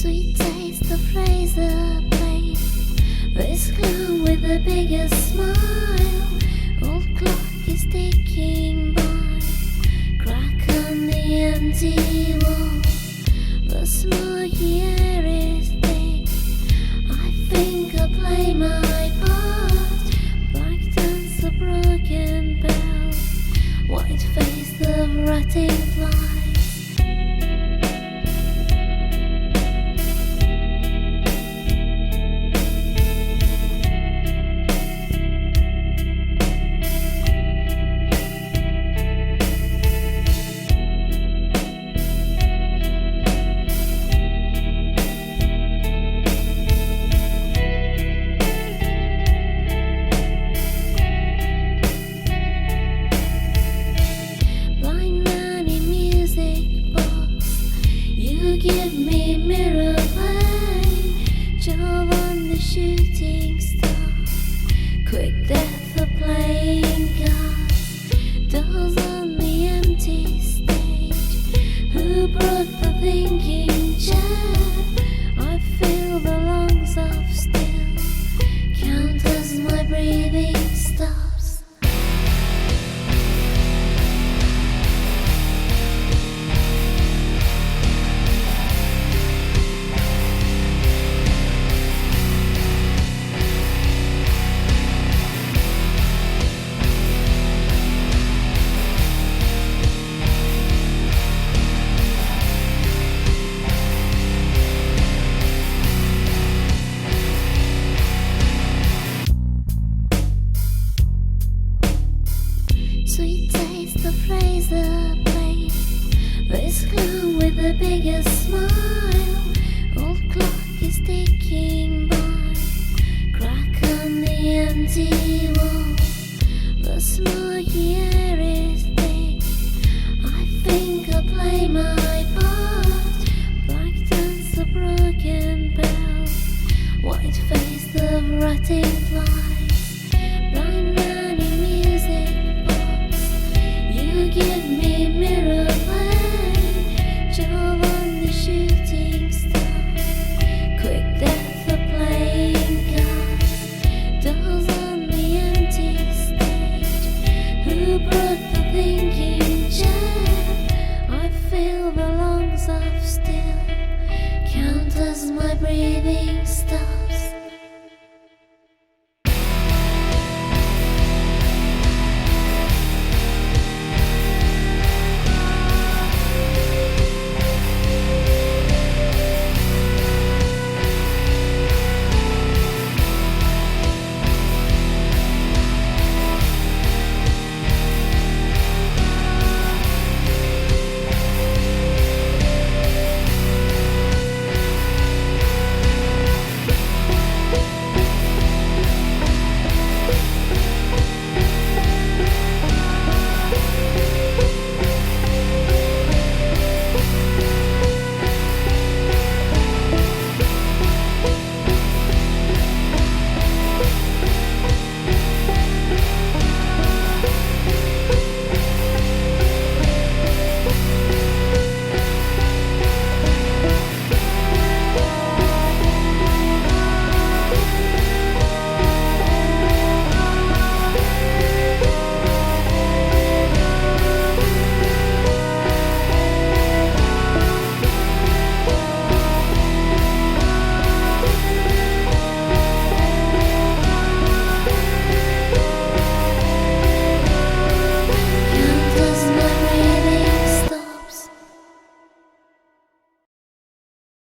Sweet taste of razor blade, this clown with the biggest smile. Old clock is ticking by, crack on the empty wall. The smoky air is thick, I think I'll play my part. Black dance, a broken bell, white face, the rotting flies. Give me mirror play, job on the shooting star, quick death of playing cards, dolls on the empty stage. Who brought the thinking chair? I feel the lungs of steel, count as my breathing stops. Sweet taste of razor blade, this clown with the biggest smile. Old clock is ticking by, crack on the empty wall. The smoky air is thick, I think I'll play my part. Black dance, a broken bell, white face, the rotting flies. Blind man in music, give me mirror play, job on the shooting star, quick death of playing cards, dolls on the empty stage. Who brought the thinking chair? I feel the lungs of steel, count as my breathing stops.